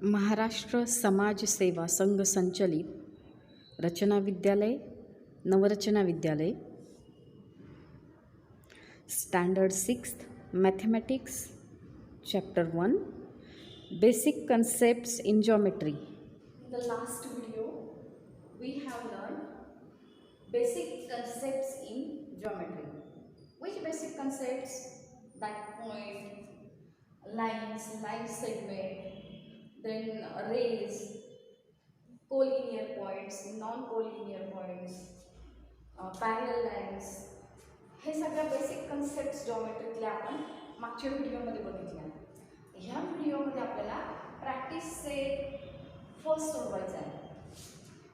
महाराष्ट्र समाज सेवा संघ संचलित रचना विद्यालय, नवरचना विद्यालय, standard 6th mathematics, chapter 1, basic concepts in geometry. In the last video, we have learned basic concepts in geometry. Which basic concepts? That point, lines, line segment, then rays, collinear points, non-collinear points, parallel lines. हे सगळ्या basic concepts जॉमेट्रीतल्या आपण मागच्या व्हिडिओमध्ये बघितल्या. ह्या व्हिडिओमध्ये आपल्याला practice set first सोडवायचा आहे.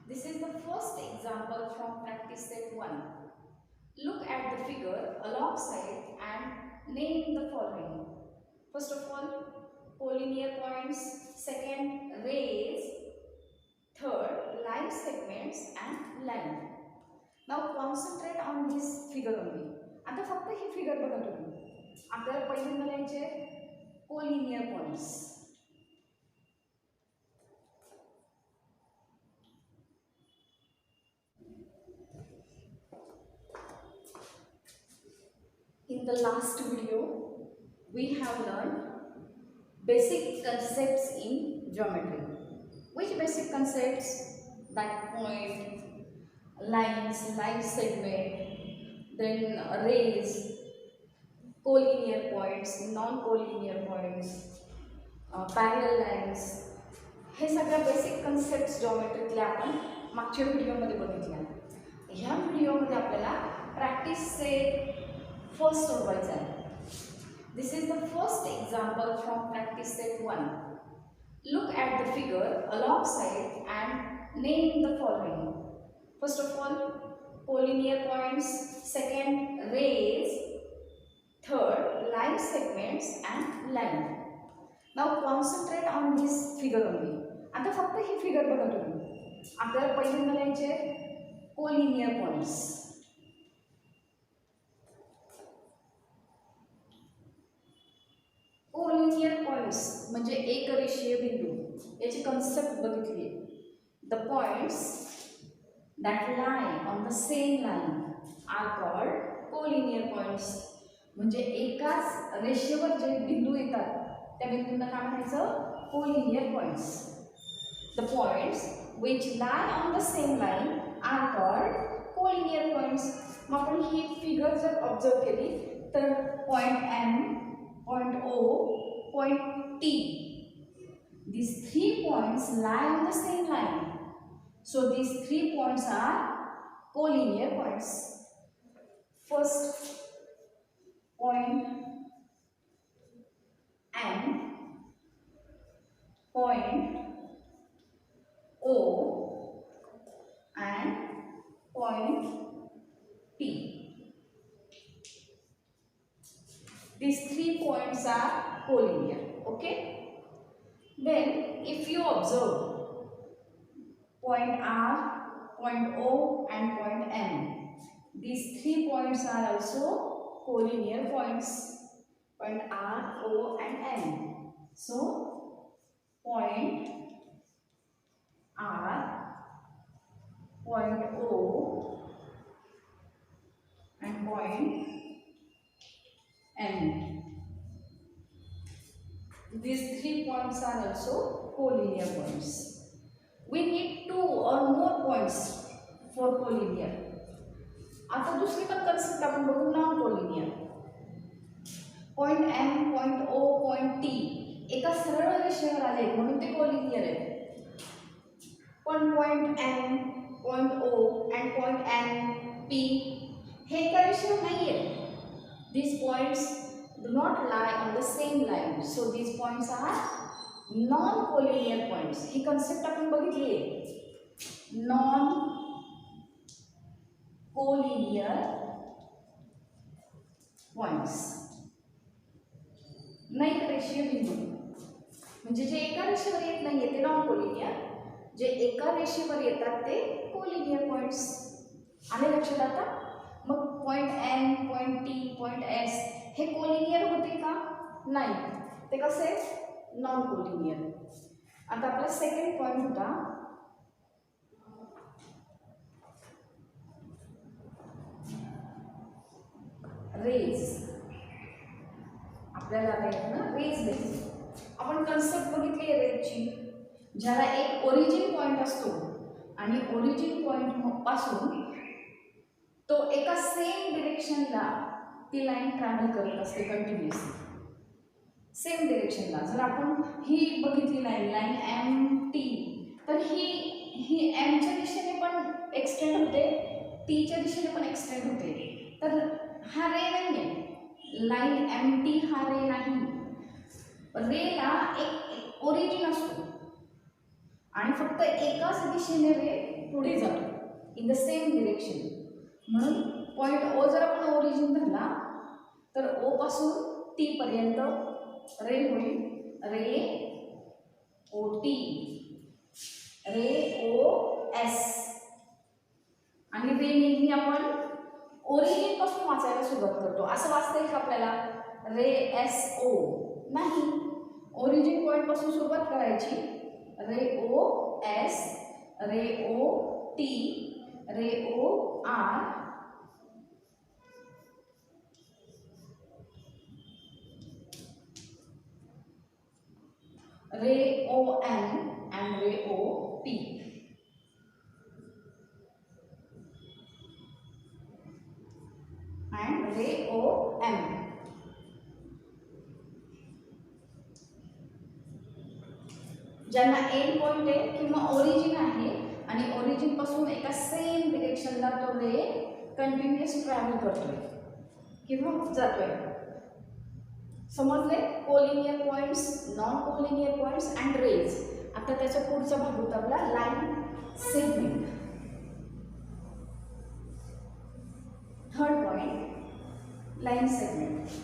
This is the first example from practice set 1. Look at the figure alongside and name the following. First of all, collinear points, second rays, third line segments and line. Now concentrate on this figure only. आता फक्त ही figure बघा तुम्ही. आपल्याला पहिल्यांदा लिहायचे collinear points. In the last video we have learned basic concepts in geometry. Which basic concepts? That point, lines, line segment, then rays, collinear points, non-collinear points, parallel lines. हे सगळ्या basic concepts जॉमेट्रीतल्या आपण मागच्या व्हिडिओमध्ये बघितल्या. ह्या व्हिडिओमध्ये आपल्याला practice set first सोडवायचा आहे. This is the first example from practice set 1. Look at the figure alongside and name the following. First of all, collinear points, second rays, third line segments and line. Now concentrate on this figure only. आता फक्त ही figure बघा तुम्ही. आपल्याला पहिल्यांदा लिहायचे collinear points. Collinear points म्हणजे एक रेषीय बिंदू. याची कन्सेप्ट बघितली. द पॉइंट्स दॅट लाय on the same line are called collinear points. म्हणजे एकाच रेषेवर जे बिंदू येतात त्या बिंदूंना काय म्हणायचं? Collinear points. The points which lie on the same line are called collinear points. मग आपण ही फिगर जर ऑब्झर्व केली तर point M, point O, point T. These 3 points lie on the same line. So these 3 points are collinear points. First point M, point O and point T. These 3 points are collinear. Okay. Then if you observe point R, point O and point M, these 3 points are also collinear points. Point R, O and M. So point R, point O and point M. These 3 points are also collinear points. We need 2 or more points for collinear. आता दुसरी पण concept आपण बघू non collinear. Point M, point O, point T एका सरळ रेषेवर आले म्हणून ते कोलिनियर आहे. पण point M, point O and point M, P हे एका रेषेवर नाहीये. These points do not lie on the same line. So these points are non-collinear points. He concept आपण बघितली आहे. Non-collinear points. नाही रेषीय बिंदू म्हणजे जे एका रेषेवर येत नाहीये ते non-collinear. जे एका रेषेवर येतात ते collinear points. आले लक्षात आता? मग point M, point T, point S हे कोलिनियर होते का? नाही. ते कसे? Non collinear. आता आपला सेकंड पॉइंट होता रेज. आपल्याला आता रेज द्यायची. आपण कन्सेप्ट बघितली आहे रेजची, ज्याला एक ओरिजिन पॉइंट असतो आणि ओरिजिन पॉइंट पासून तो एका सेम डिरेक्शनला ती लाईन ट्रॅव्हल करत असते कंटिन्युअसली सेम डिरेक्शनला. जर आपण ही बघितली लाईन एम टी, तर ही एमच्या दिशेने पण एक्सटेंड होते, टीच्या दिशेने पण एक्सटेंड होते. तर हा रे नाही आहे, लाईन एम टी हा रे नाही. रेला एक ओरिजिन असतो आणि फक्त एकाच दिशेने रे पुढे जातो इन द सेम डिरेक्शन. म्हणून पॉइंट ओ जर आपण ओरिजिन धरला तर ओ पासून टी पर्यंत रे होईल रे ओ टी, रे ओ एस. आणि रे नेहमी आपण ओरिजिन पासून वाचायला सुरुवात करतो. असं वाचता येईल का आपल्याला रे एस ओ? नाही, ओरिजिन पॉइंट पासून सुरुवात करायची. रे ओ एस, रे ओ टी, रे ओ आर, रे ओ N and ray O P. and ray O M. ज्यांना एंड पॉइंट आहे किंवा ओरिजिन आहे आणि ओरिजिन पासून एका सेम डिरेक्शनला तो रे कंटिन्युअस ट्रॅव्हल करतोय किंवा जातोय. समजले? Collinear points, non collinear points and rays. आता त्याचा पुढचा भाग होता आपला line segment. Third point line segment.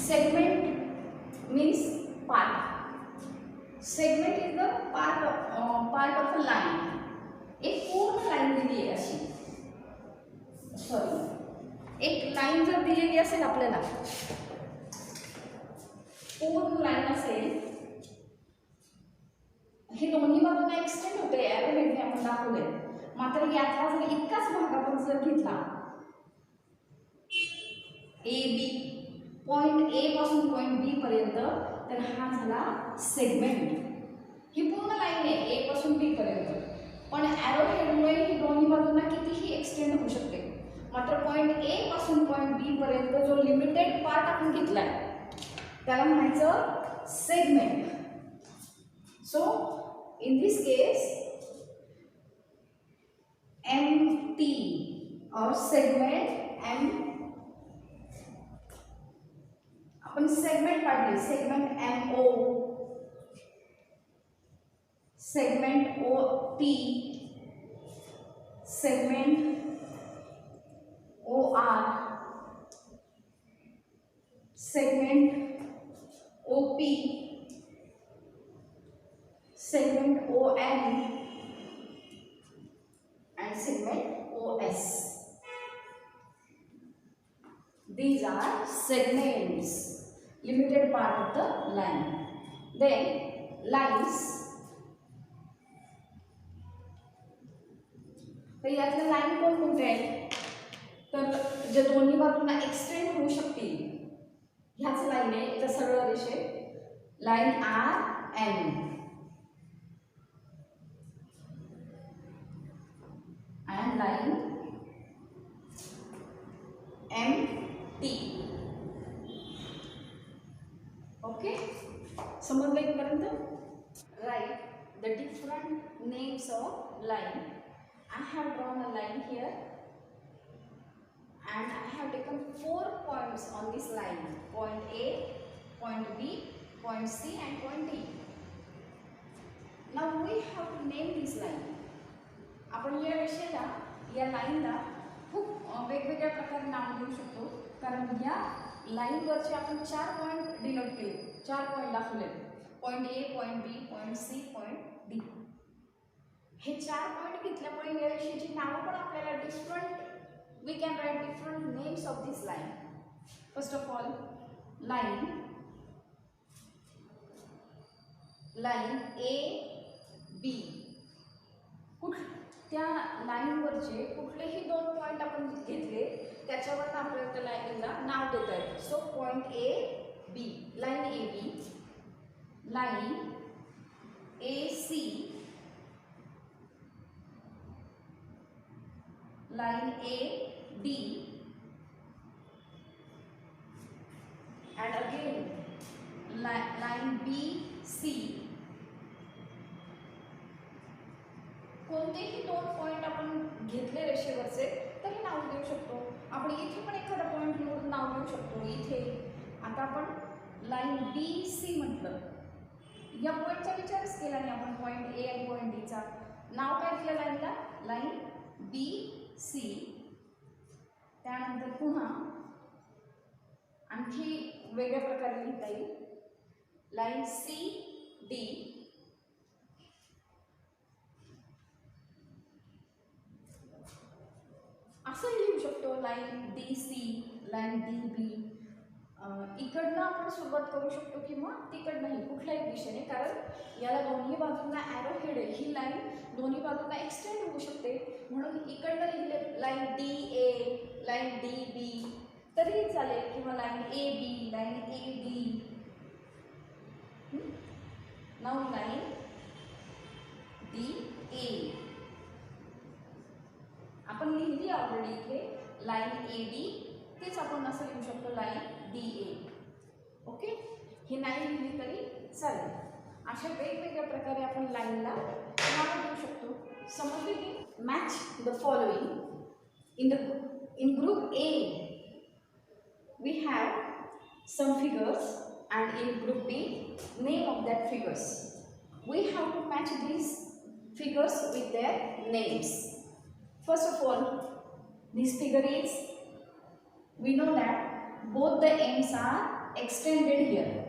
Segment means part. Segment is the part of a line. एक पूर्ण लाईन दिली आहे अशी, एक लाईन जर दिलेली असेल आपल्याला, पूर्ण लाईन असेल, हे दोन्ही बाजूला एक्सटेंड होते एरो हेडने आपण दाखवले. मात्र यातला जर इतकाच भाग आपण जर घेतला ए बी, पॉइंट ए पासून पॉइंट बी पर्यंत, तर हा झाला सेगमेंट. ही पूर्ण लाईन आहे ए पासून बी पर्यंत, पण एरो हेडमुळे ही दोन्ही बाजूंना कितीही एक्सटेंड होऊ शकते. मात्र पॉइंट ए पासून पॉइंट बी पर्यंत जो लिमिटेड पार्ट आपण घेतलाय त्याला म्हणायचं segment. So in this case M T or segment M, अपन सेगमेंट पाडले, segment M O, segment O T, segment O R, segment O P, segment O N and segment OS. These are segments, limited part of the line. Then lines. तर यातले line कोणकोणते आहेत? तर जे दोन्ही बाजूंना extend होऊ शकतील ह्याच लाईन आहे. इथं सरळ रेषे line R N and line MT. Okay, समजलं इथपर्यंत? Write the different names of line. I have drawn a line here and I have taken 4 points on this line. Point A, point B, point C and point D. Now we have to name this line. आपण या रेषेला, या लाईनला खूप वेगवेगळ्या प्रकारे नाव देऊ शकतो, कारण या लाईनवरचे आपण 4 पॉईंट डिनोट केले, 4 पॉईंट दाखवले. Point A, point B, point C, point D. हे 4 पॉईंट घेतल्यामुळे या रेषेची नावं पण आपल्याला different, we can write different names of this line. First of all line A B. त्या लाईनवरचे कुठलेही 2 पॉईंट आपण घेतले त्याच्यावर आपल्याला त्या लाईनला नाव देता येतं. So point A B, line A B, line A C, line A D, and again line B C. कोणतेही 2 पॉइंट आपण घेतले रेषेवरचे तरी नाव देऊ शकतो. आपण इथे पण एखादा पॉइंट निवडून नाव देऊ शकतो. इथे आता आपण लाईन बी सी म्हटलं, या पॉइंटचा विचारच केला नाही आपण. पॉइंट ए आणि पॉइंट डी चा नाव काय दिलं लाईनला? Line B C. त्यानंतर पुन्हा आणखी वेगळ्या प्रकारे लिहिता येईल, लाईन सी डी, असं लिहू शकतो. Line D C, line D B. इकडनं आपण सुरुवात करू शकतो किंवा तिकडनंही कुठल्याही दिशेने, कारण याला दोन्ही बाजूंना ॲरो हेड आहे. ही लाईन दोन्ही बाजूंना एक्सटेंड होऊ शकते, म्हणून इकडनं लिहिले line D A, line D B तरीही चालेल, किंवा line A B, line A D. नाव लाईन डी ए आपण लिहिली ऑलरेडी इथे लाईन ए डी, तेच आपण असं लिहू शकतो लाईन डी ए. ओके, हे नाही लिहिली तरी चालेल. अशा वेगवेगळ्या प्रकारे आपण लाईनला नाव देऊ शकतो. समजले की? Match the following. in group A we have some figures, and in group B name of that figures. We have to match these figures with their names. First of all, this figure is, we know that both the ends are extended here,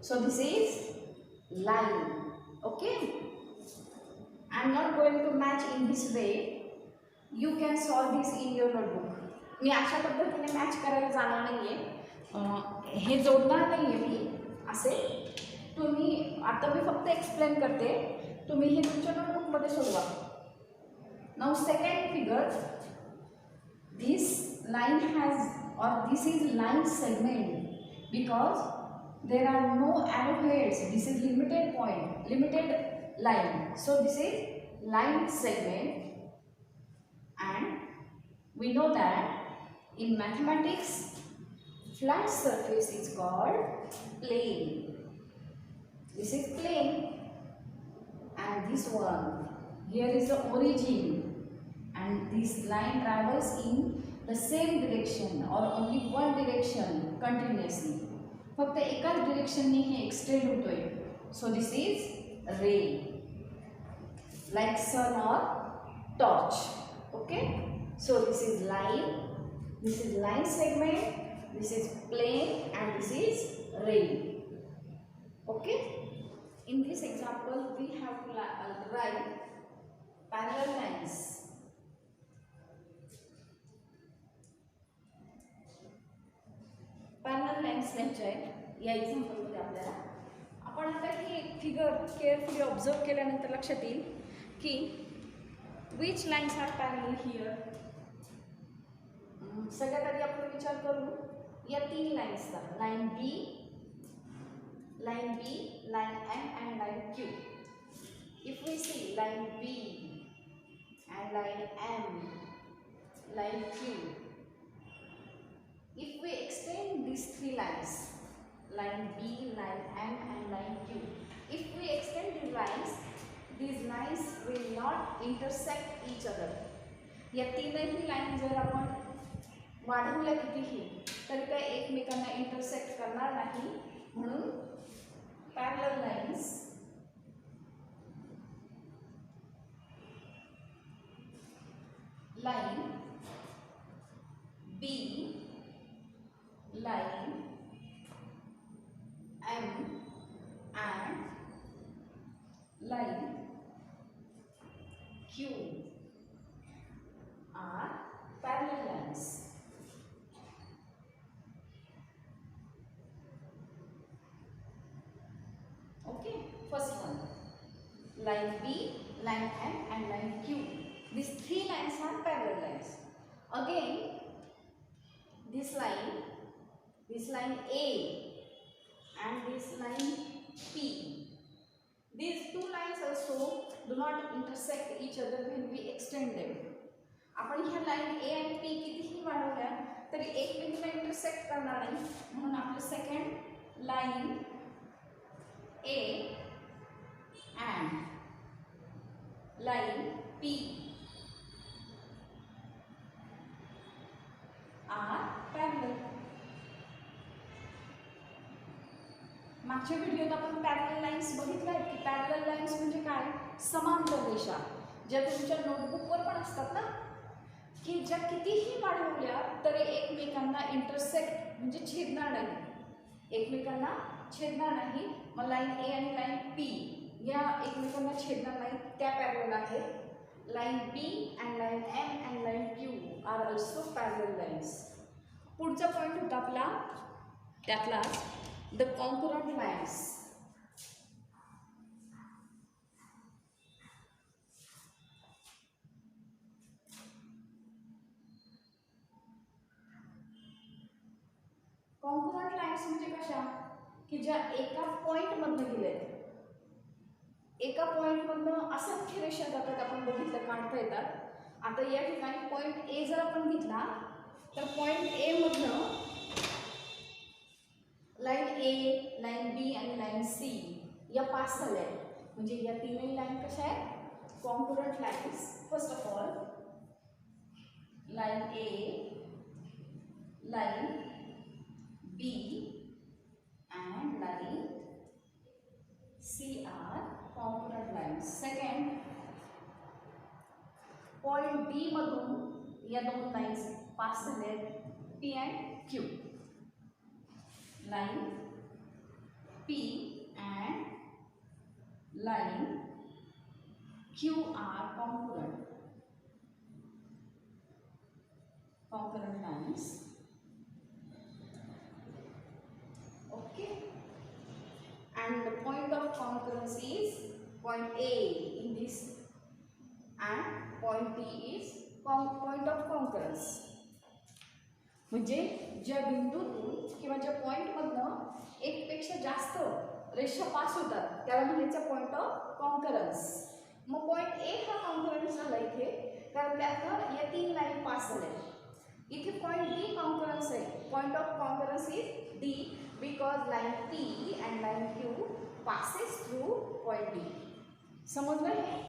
so this is line. Okay, I am not going to match in this way. You can solve this in your notebook. मी अशा पद्धतीने match करायला जाणार नाहीये, हे जोडणार नाहीये मी असे. तुम्ही आता मी फक्त एक्सप्लेन करते, तुम्ही हे तुमच्या नोटबुकमध्ये सोडवा. Now second figure, this line has, or this is line segment, because there are no arrowheads. This is limited point, limited line, so this is line segment. And we know that in mathematics flat surface is called plane. This is plane, and this one here is the origin, and this line travels in the same direction or only one direction continuously. फक्त एकाच डिरेक्शनने हे extend होतोय. So this is ray, like sun or torch. Okay, so this is line segment, this is plane, and this is ray. Okay, in this example we have to write parallel lines. Parallel lines लिहायच्या आहेत या एक्झाम्पलमध्ये आपल्याला. आपण आता ही figure carefully observe केल्यानंतर लक्षात येईल की which lines are parallel here. सगळ्यात आधी आपण विचार करू या 3 लाईन्सचा, line B, line M and line Q. If we see line B and line M, line Q, if we extend these 3 lines, line B, line M and line Q, if we extend these lines will not intersect each other. या तीनही line जर आपण वाढवल्या कितीही तरी त्या एकमेकांना intersect करणार नाही, म्हणून parallel lines line B, line M and line Q are parallel lines. Okay, first one, line B, line M and line Q. These three lines are parallel lines. Again, this line A and this line P. These two lines also do not intersect each other when we extend them. आपण ह्या line A आणि P कितीही वाढवल्या तरी एकमेकांना intersect करणार नाही, म्हणून आपलं second line A and line P are parallel. मागच्या व्हिडिओत आपण पॅरलल लाईन्स बघितल्या आहेत की पॅरलल लाईन्स म्हणजे काय, समांतर रेषा ज्या तुमच्या नोटबुकवर पण असतात ना, की ज्या कितीही वाढवल्या तरी एकमेकांना इंटरसेक्ट म्हणजे छेदणार नाही, एकमेकांना छेदणार नाही. मग लाईन ए आणि लाईन पी या एकमेकांना छेदणार नाही, त्या पॅरलल आहेत. Line B and line M and line Q are also parallel lines. पुढचा पॉईंट होता आपला त्यातला the concurrent lines. Concurrent lines म्हणजे कशा की ज्या एका पॉइंट मधनं गेलेत, एका पॉइंट मधनं असंख्य रेषा जातात, आपण बघितलं काढता येतात. आता या ठिकाणी पॉइंट ए जर आपण घेतला तर पॉइंट ए मधनं लाइन ए, लाइन बी आणि लाइन सी या पास झाल्या आहेत. म्हणजे या तीनही लाइन कशा आहेत, concurrent lines. First of all line A, line B and line C are concurrent lines. Second, point D मधून या दोन लाइन्स पास झाले P and Q. Line P and line Q are concurrent lines. Okay, and the point of concurrence is point A in this and point B is point of concurrence. म्हणजे ज्या बिंदूतून किंवा ज्या point मधनं एक पेक्षा जास्त रेषा पास होतात त्याला म्हणायचं point of concurrence. Mug point A हा कॉन्करन्स झाला इथे, कारण त्यातनं या तीन लाईन पास झाल्या. इथे पॉइंट डी कॉन्करन्स आहे. Point of concurrence is D because line P and line Q passes through point D. समझ में?